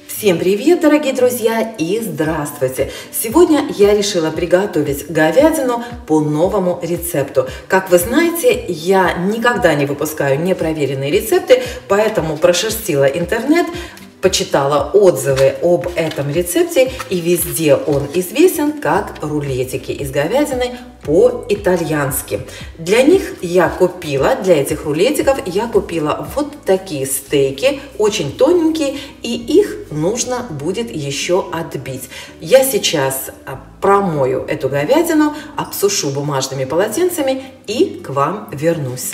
Всем привет, дорогие друзья, и здравствуйте! Сегодня я решила приготовить говядину по новому рецепту. Как вы знаете, я никогда не выпускаю непроверенные рецепты, поэтому прошерстила интернет, почитала отзывы об этом рецепте, и везде он известен как рулетики из говядины по-итальянски. Для этих рулетиков я купила вот такие стейки, очень тоненькие, и их нужно будет еще отбить. Я сейчас промою эту говядину, обсушу бумажными полотенцами и к вам вернусь.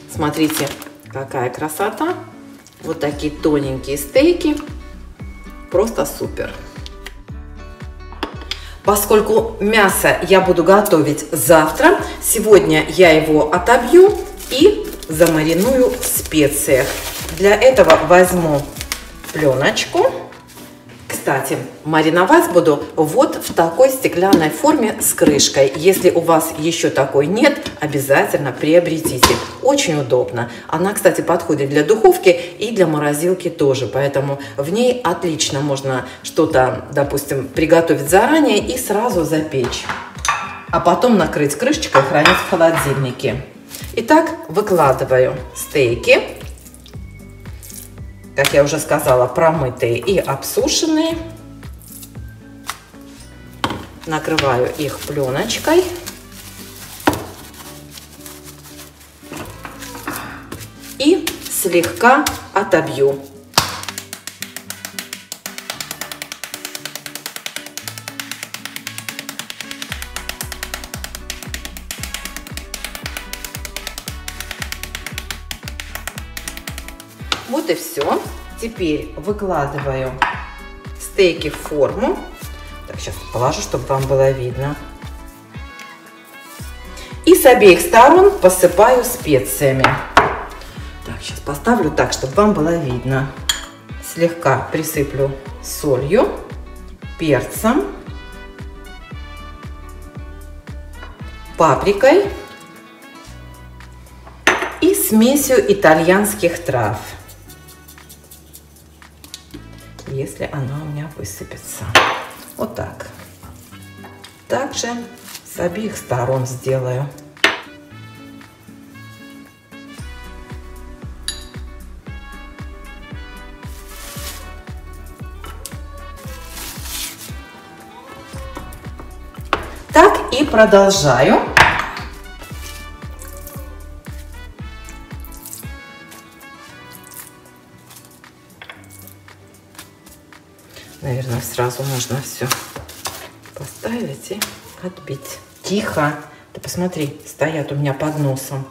Смотрите, какая красота! Вот такие тоненькие стейки, просто супер. Поскольку мясо я буду готовить завтра, сегодня я его отобью и замариную в специях. Для этого возьму пленочку. Кстати, мариновать буду вот в такой стеклянной форме с крышкой. Если у вас еще такой нет, обязательно приобретите. Очень удобно. Она, кстати, подходит для духовки и для морозилки тоже. Поэтому в ней отлично можно что-то, допустим, приготовить заранее и сразу запечь. А потом накрыть крышечкой и хранить в холодильнике. Итак, выкладываю стейки. Как я уже сказала, промытые и обсушенные. Накрываю их пленочкой. И слегка отобью. Вот и все. Теперь выкладываю стейки в форму. Так, сейчас положу, чтобы вам было видно. И с обеих сторон посыпаю специями. Так, сейчас поставлю так, чтобы вам было видно. Слегка присыплю солью, перцем, паприкой и смесью итальянских трав, если она у меня высыпется. Вот так. Также с обеих сторон сделаю. Так и продолжаю. Наверное, сразу можно все поставить и отбить. Тихо. Ты посмотри, стоят у меня под носом.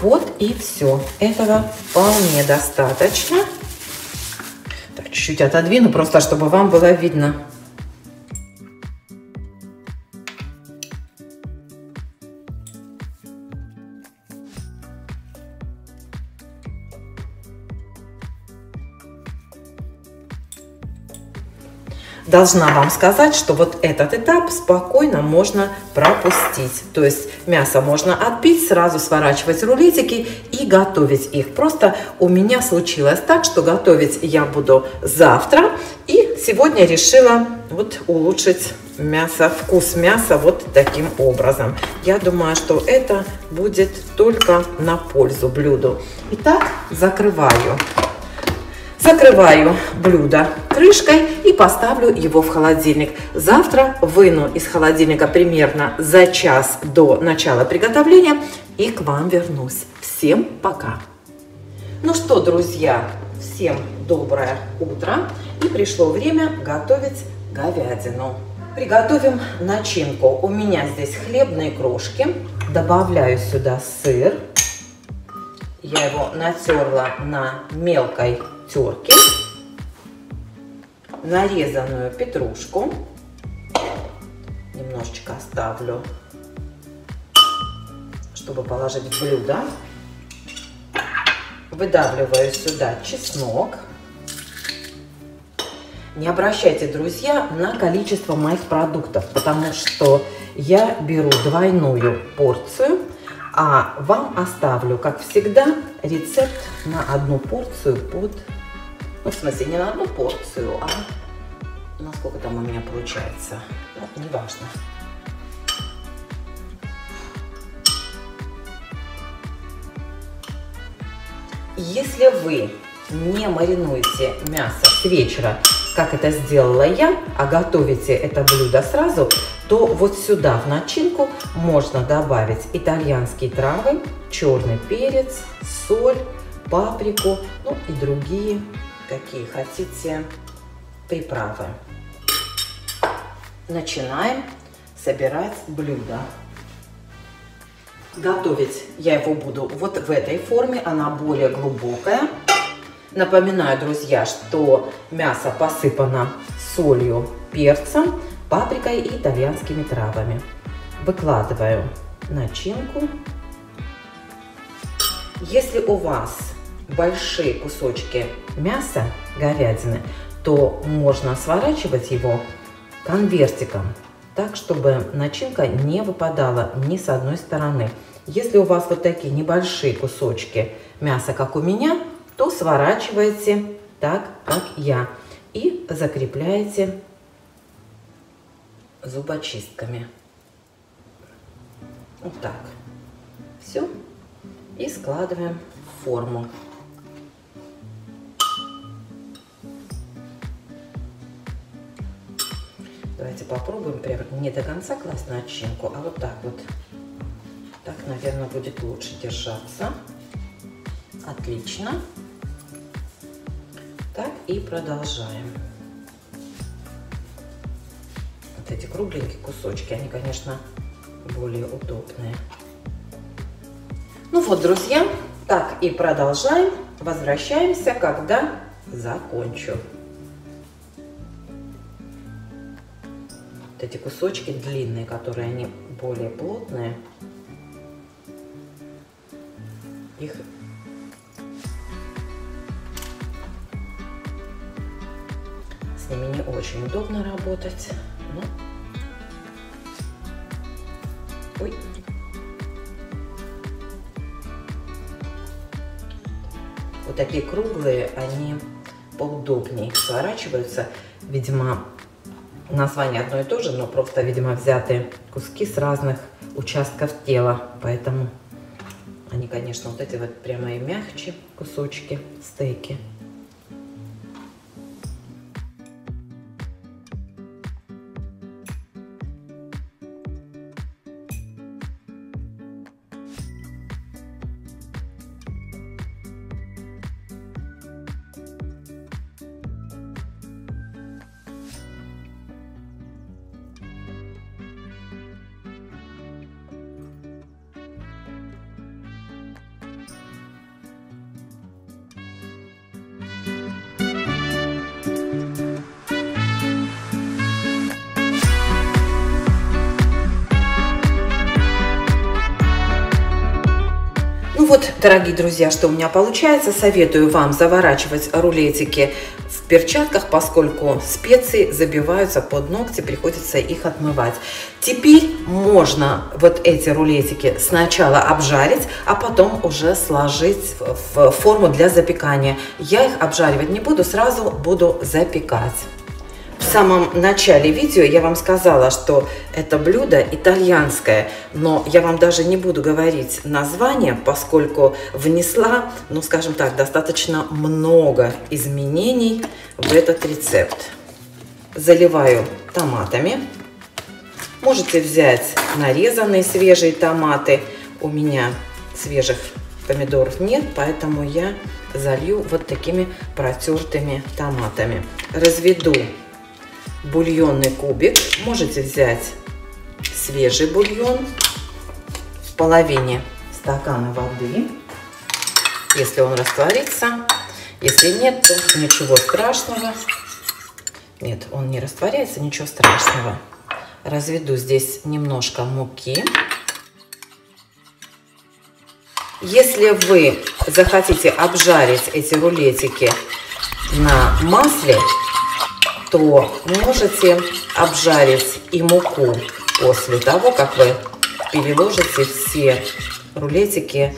Вот и все. Этого вполне достаточно. Чуть-чуть отодвину, просто чтобы вам было видно. Должна вам сказать, что вот этот этап спокойно можно пропустить. То есть мясо можно отбить, сразу сворачивать рулетики и готовить их. Просто у меня случилось так, что готовить я буду завтра. И сегодня решила вот улучшить мясо, вкус мяса вот таким образом. Я думаю, что это будет только на пользу блюду. Итак, закрываю блюдо крышкой и поставлю его в холодильник. Завтра выну из холодильника примерно за час до начала приготовления и к вам вернусь. Всем пока! Ну что, друзья, всем доброе утро, и пришло время готовить говядину. Приготовим начинку. У меня здесь хлебные крошки. Добавляю сюда сыр. Я его натерла на мелкой терке. Нарезанную петрушку. Немножечко оставлю чтобы положить в блюдо. Выдавливаю сюда чеснок. Не обращайте, друзья, на количество моих продуктов, потому что я беру двойную порцию, а вам оставлю, как всегда, рецепт на одну порцию под... Ну, в смысле, не на одну порцию, а насколько там у меня получается. Ну, неважно. Если вы не маринуете мясо с вечера, как это сделала я, а готовите это блюдо сразу, то вот сюда в начинку можно добавить итальянские травы, черный перец, соль, паприку, ну и другие, какие хотите, приправы. Начинаем собирать блюдо. Готовить я его буду вот в этой форме, она более глубокая. Напоминаю, друзья, что мясо посыпано солью, перцем, паприкой и итальянскими травами. Выкладываю начинку. Если у вас большие кусочки мяса, говядины, то можно сворачивать его конвертиком, так, чтобы начинка не выпадала ни с одной стороны. Если у вас вот такие небольшие кусочки мяса, как у меня, то сворачивайте так, как я, и закрепляете зубочистками. Вот так. Все. И складываем в форму. Давайте попробуем прям не до конца класть начинку, а вот так вот. Так, наверное, будет лучше держаться. Отлично. Так, и продолжаем. Вот эти кругленькие кусочки, они, конечно, более удобные. Ну вот, друзья, так и продолжаем. Возвращаемся, когда закончу. Вот эти кусочки длинные, которые они более плотные, их с ними не очень удобно работать. Но... Ой. Вот такие круглые, они поудобнее сворачиваются. Видимо, название одно и то же, но просто, видимо, взяты куски с разных участков тела. Поэтому они, конечно, вот эти вот прямо и мягче кусочки, стейки. Вот, дорогие друзья, что у меня получается. Советую вам заворачивать рулетики в перчатках, поскольку специи забиваются под ногти, приходится их отмывать. Теперь можно вот эти рулетики сначала обжарить, а потом уже сложить в форму для запекания. Я их обжаривать не буду, сразу буду запекать. В самом начале видео я вам сказала, что это блюдо итальянское, но я вам даже не буду говорить название, поскольку внесла, ну скажем так, достаточно много изменений в этот рецепт. Заливаю томатами. Можете взять нарезанные свежие томаты. У меня свежих помидоров нет, поэтому я залью вот такими протертыми томатами. Разведу бульонный кубик. Можете взять свежий бульон в половине стакана воды, если он растворится. Если нет, то ничего страшного. Нет, он не растворяется, ничего страшного. Разведу здесь немножко муки. Если вы захотите обжарить эти рулетики на масле, то можете обжарить и муку после того, как вы переложите все рулетики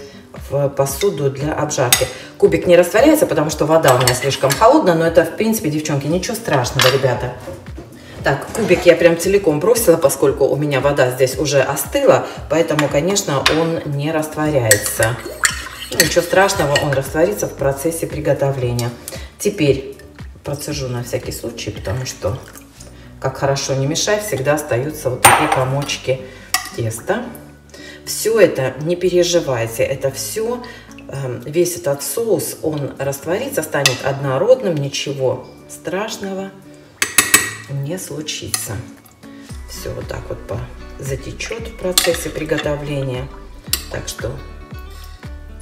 в посуду для обжарки. Кубик не растворяется, потому что вода у меня слишком холодная, но это, в принципе, девчонки, ничего страшного, ребята. Так, кубик я прям целиком бросила, поскольку у меня вода здесь уже остыла, поэтому, конечно, он не растворяется. Ничего страшного, он растворится в процессе приготовления. Теперь процежу на всякий случай, потому что, как хорошо не мешай, всегда остаются вот такие комочки теста. Все это, не переживайте, это все, весь этот соус, он растворится, станет однородным, ничего страшного не случится. Все вот так вот затечет в процессе приготовления. Так что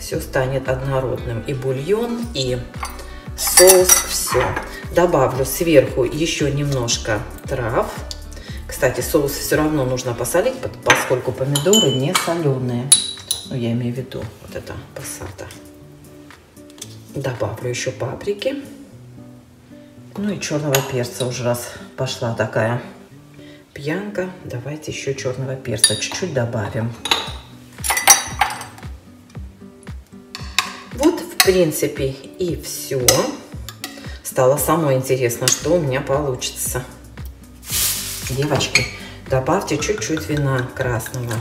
все станет однородным. И бульон, и соус, все. Добавлю сверху еще немножко трав. Кстати, соус все равно нужно посолить, поскольку помидоры не соленые. Ну, я имею в виду вот это пассата. Добавлю еще паприки. Ну и черного перца уже раз пошла такая пьянка. Давайте еще черного перца чуть-чуть добавим. Вот, в принципе, и все. Стало самое интересное, что у меня получится. Девочки, добавьте чуть-чуть вина красного.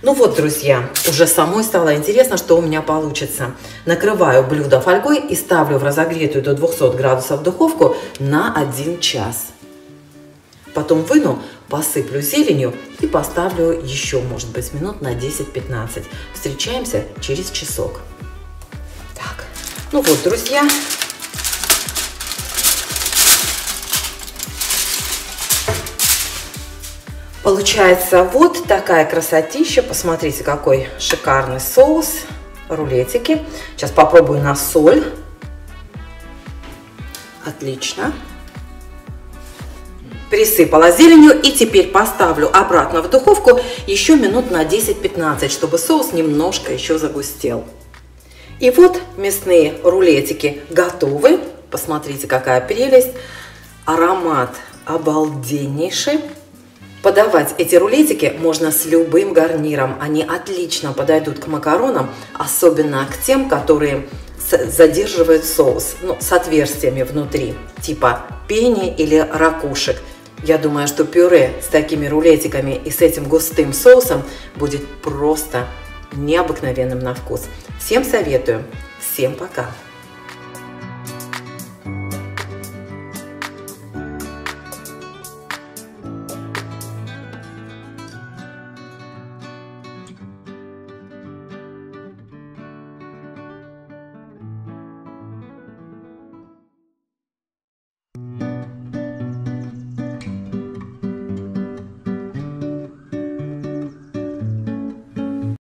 Ну вот, друзья, уже самой стало интересно, что у меня получится. Накрываю блюдо фольгой и ставлю в разогретую до 200 градусов духовку на 1 час. Потом выну, посыплю зеленью и поставлю еще, может быть, минут на 10-15. Встречаемся через часок. Так, ну вот, друзья. Получается вот такая красотища. Посмотрите, какой шикарный соус. Рулетики. Сейчас попробую на соль. Отлично. Присыпала зеленью и теперь поставлю обратно в духовку еще минут на 10-15, чтобы соус немножко еще загустел. И вот мясные рулетики готовы. Посмотрите, какая прелесть. Аромат обалденнейший. Подавать эти рулетики можно с любым гарниром. Они отлично подойдут к макаронам, особенно к тем, которые задерживают соус, ну, с отверстиями внутри, типа пени или ракушек. Я думаю, что пюре с такими рулетиками и с этим густым соусом будет просто необыкновенным на вкус. Всем советую. Всем пока.